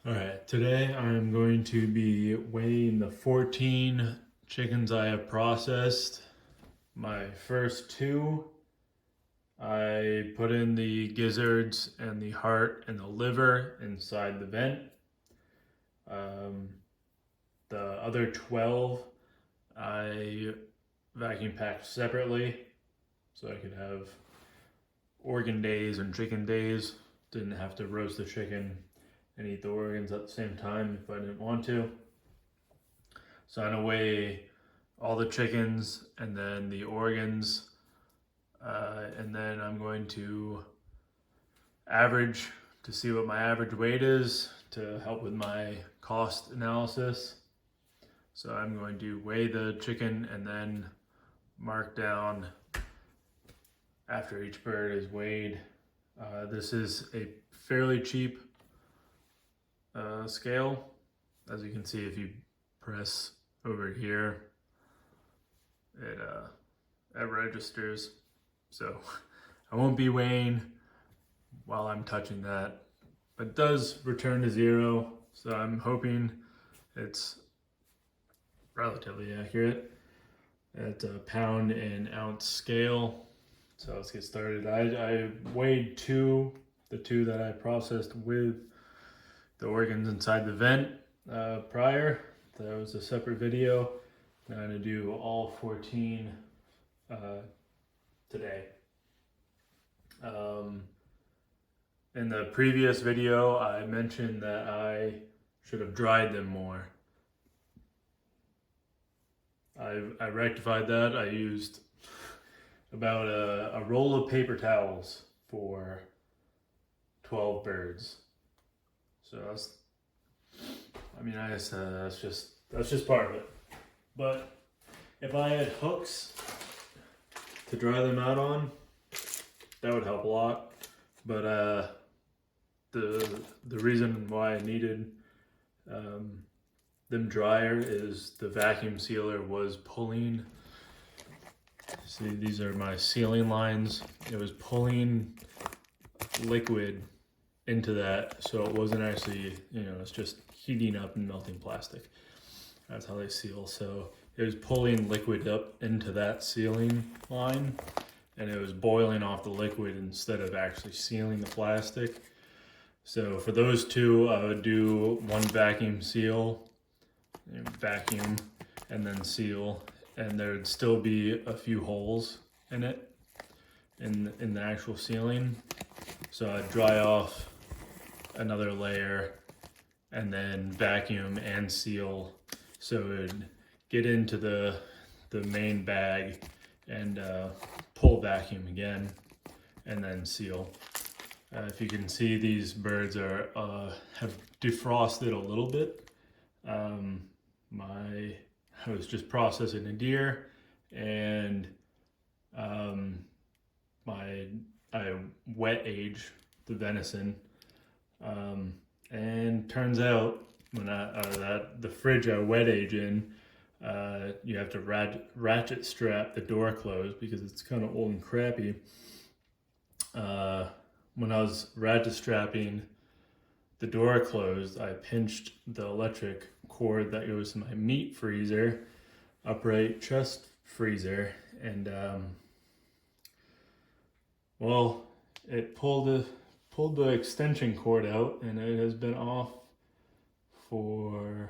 All right, today I'm going to be weighing the 14 chickens I have processed. My first two, I put in the gizzards and the heart and the liver inside the vent. Um, the other 12, I vacuum packed separately so I could have organ days and chicken days. Didn't have to roast the chicken and eat the organs at the same time if I didn't want to. So I'm gonna weigh all the chickens and then the organs, and then I'm going to average to see what my average weight is to help with my cost analysis. So I'm going to weigh the chicken and then mark down after each bird is weighed. This is a fairly cheap scale. As you can see, if you press over here, it registers. So I won't be weighing while I'm touching that, but it does return to zero. So I'm hoping it's relatively accurate at a pound and ounce scale. So let's get started. I weighed the two that I processed with the organs inside the vent prior. That was a separate video. Now I'm gonna do all 14 today. In the previous video, I mentioned that I should have dried them more. I rectified that. I used about a roll of paper towels for 12 birds. So I guess that's just part of it. But if I had hooks to dry them out on, that would help a lot. But the reason why I needed them drier is the vacuum sealer was pulling. See, these are my sealing lines. It was pulling liquid into that, so it wasn't actually, it's just heating up and melting plastic. That's how they seal. So it was pulling liquid up into that sealing line, and it was boiling off the liquid instead of actually sealing the plastic. So for those two, I would do one vacuum seal, vacuum, and then seal, and there would still be a few holes in it, in the actual sealing. So I'd dry off another layer and then vacuum and seal, so it would get into the main bag and pull vacuum again and then seal. If you can see, these birds are have defrosted a little bit. I was just processing a deer, and I wet age the venison, and turns out when the fridge I wet age in, you have to ratchet strap the door closed because it's kind of old and crappy. When I was ratchet strapping the door closed, I pinched the electric cord that goes to my meat freezer, upright chest freezer, and it pulled the extension cord out, and it has been off for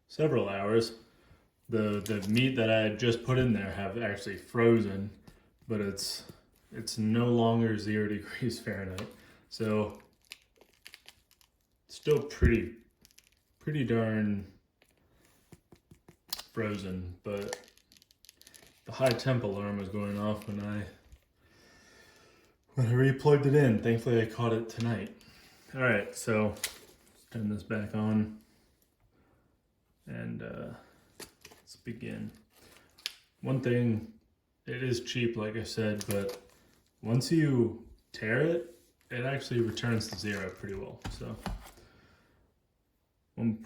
several hours. The meat that I had just put in there have actually frozen, but it's no longer 0 degrees Fahrenheit. So still pretty darn frozen, but the high temp alarm was going off when I re-plugged it in. Thankfully I caught it tonight. All right, so let's turn this back on and let's begin. One thing, it is cheap like I said, but once you tear it, it actually returns to zero pretty well. So 1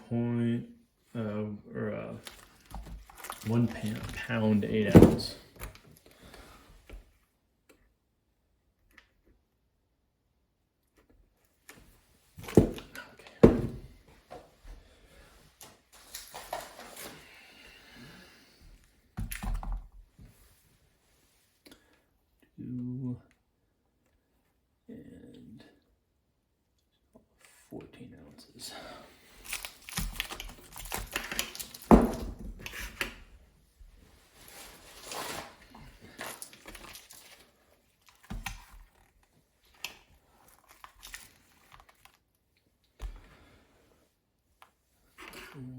pound 8 ounce. Okay. ounces.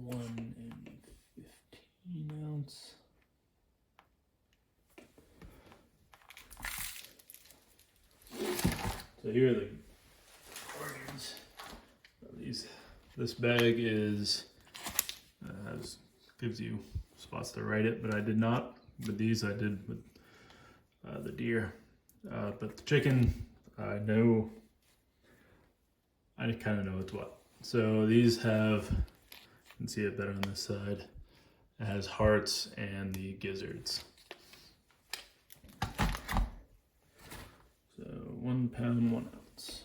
One and 15 ounce. So here are the organs. This bag is gives you spots to write it, but I did not. With these, I did with the deer. But the chicken, I know. I kind of know what's what. So these have, you can see it better on this side. It has hearts and the gizzards. So 1 pound, 1 ounce.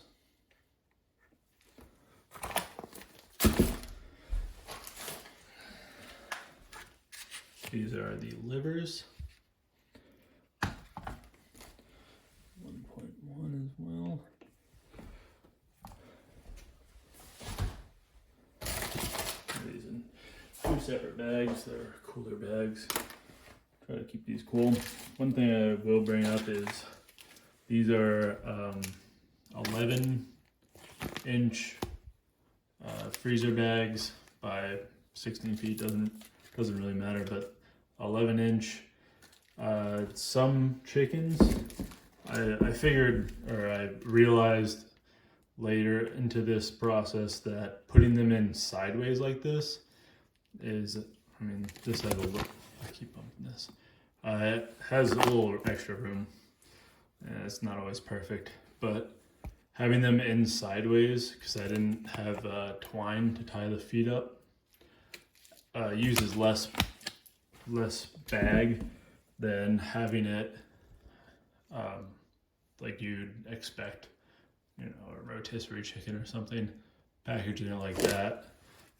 These are the livers. 1.1 as well. These in 2 separate bags. They're cooler bags. Try to keep these cool. One thing I will bring up is these are 11-inch freezer bags by 16 feet. Doesn't really matter, but 11-inch. Some chickens, I figured, or I realized later into this process that putting them in sideways like this is, I mean, this has a little, I keep bumping this. It has a little extra room. And it's not always perfect, but having them in sideways, because I didn't have twine to tie the feet up, uses less bag than having it like you'd expect, you know, a rotisserie chicken or something, packaging it like that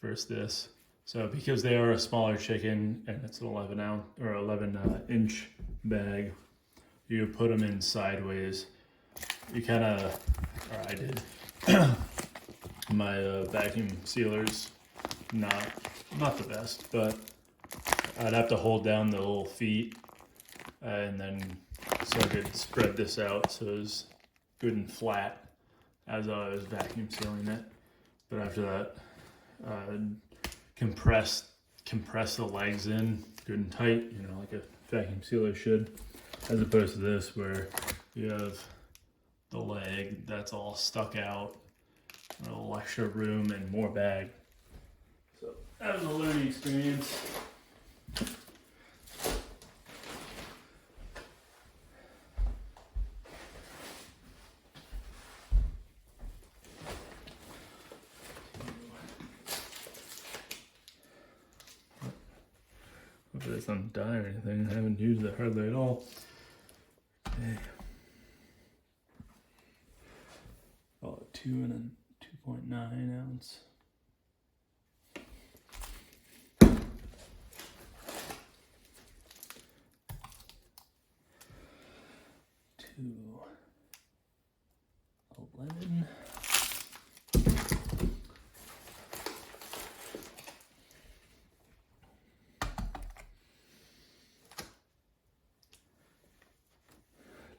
versus this. So because they are a smaller chicken and it's an 11-inch bag, you put them in sideways. You kind of, or I did. My vacuum sealer's not the best, but I'd have to hold down the little feet and then so I could spread this out so it was good and flat as I was vacuum sealing it. But after that, compress the legs in good and tight, you know, like a vacuum sealer should, as opposed to this where you have the leg that's all stuck out, a little extra room and more bag. So that was a learning experience. Hopefully it doesn't die or anything. I haven't used it hardly at all. Okay. Oh, 2 and a 2.9 ounce. Two 11.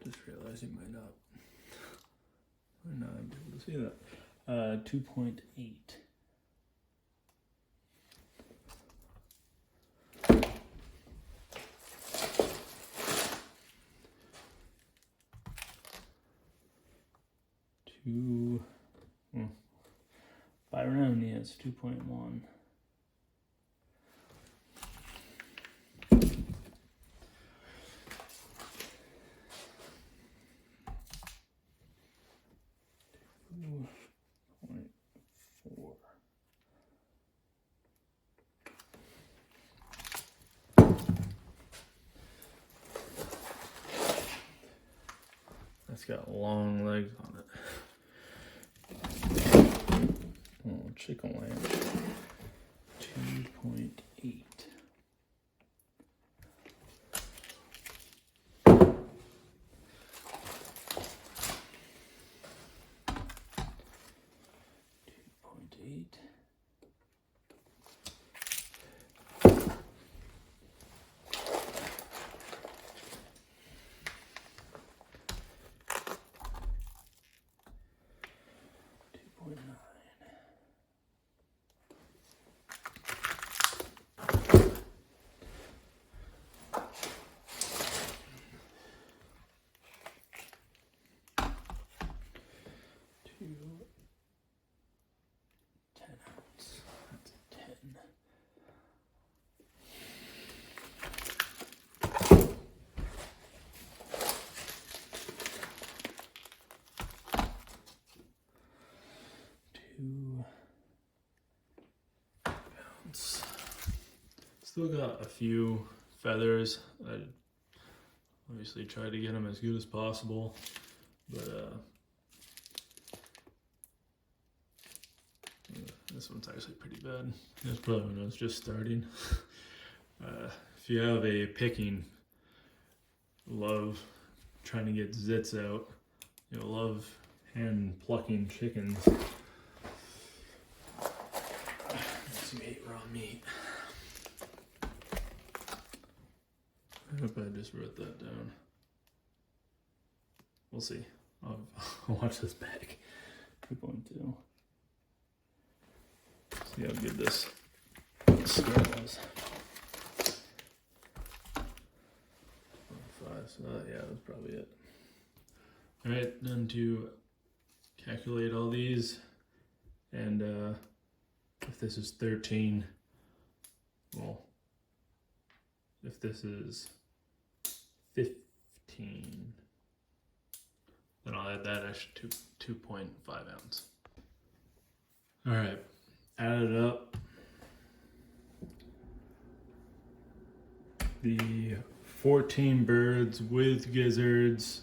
Just realized you might not be able to see that. 2.8. By round, yeah, it's 2.1. It's got long legs on it. Oh, chicken lamb. 2.8. 2.8. Still got a few feathers. I obviously try to get them as good as possible, but this one's actually pretty bad. That's probably when I was just starting. If you have a picking, love trying to get zits out. You'll love hand plucking chickens. You hate raw meat. I hope I just wrote that down. We'll see. I'll watch this back. 2.2. See how good this scale was. 5. So yeah, that's probably it. All right, then to calculate all these, and if this is 13, well, if this is 15, then I'll add that extra 2.5 ounce. All right, add it up. The 14 birds with gizzards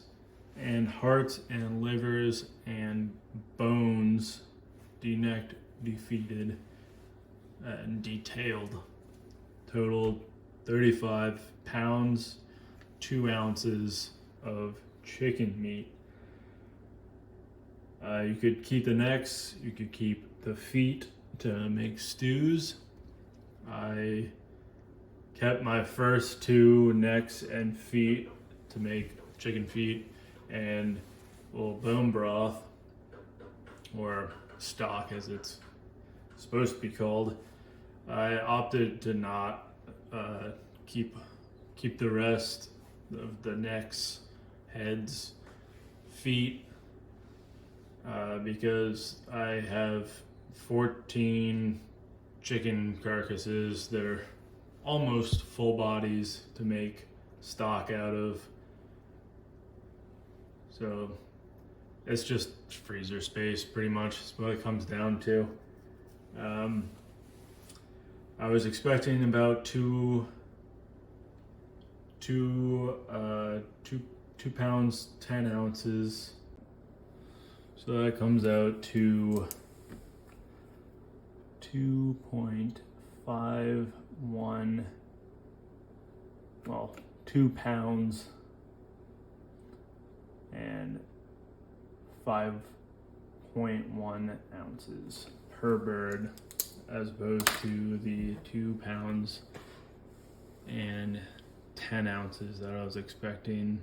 and hearts and livers and bones, denecked, defeated, and detailed, totaled 35 pounds, 2 ounces of chicken meat. You could keep the necks, you could keep the feet to make stews. I kept my first 2 necks and feet to make chicken feet and a little bone broth, or stock as it's supposed to be called. I opted to not keep the rest of the necks, heads, feet, because I have 14 chicken carcasses that are almost full bodies to make stock out of. So it's just freezer space, pretty much is what it comes down to. I was expecting about 2 pounds 10 ounces, so that comes out to 2.51, well, 2 pounds and 5.1 ounces per bird, as opposed to the 2 pounds and 10 ounces that I was expecting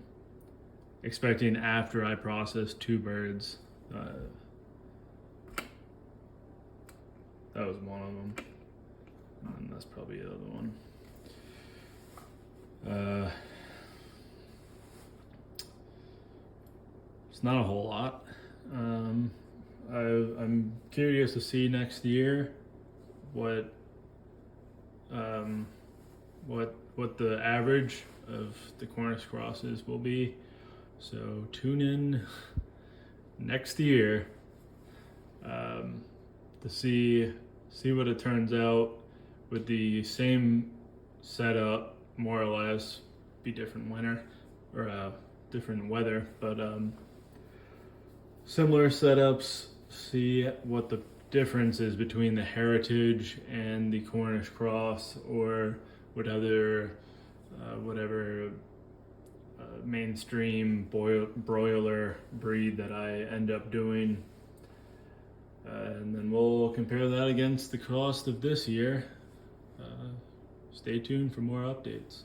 after I processed 2 birds. That was one of them, and that's probably the other one. It's not a whole lot. I'm curious to see next year what the average of the Cornish crosses will be. So tune in next year to see what it turns out with the same setup, more or less. Be different winter or different weather, but similar setups. See what the difference is between the Heritage and the Cornish cross, or what other whatever mainstream broiler breed that I end up doing. And then we'll compare that against the cost of this year. Stay tuned for more updates.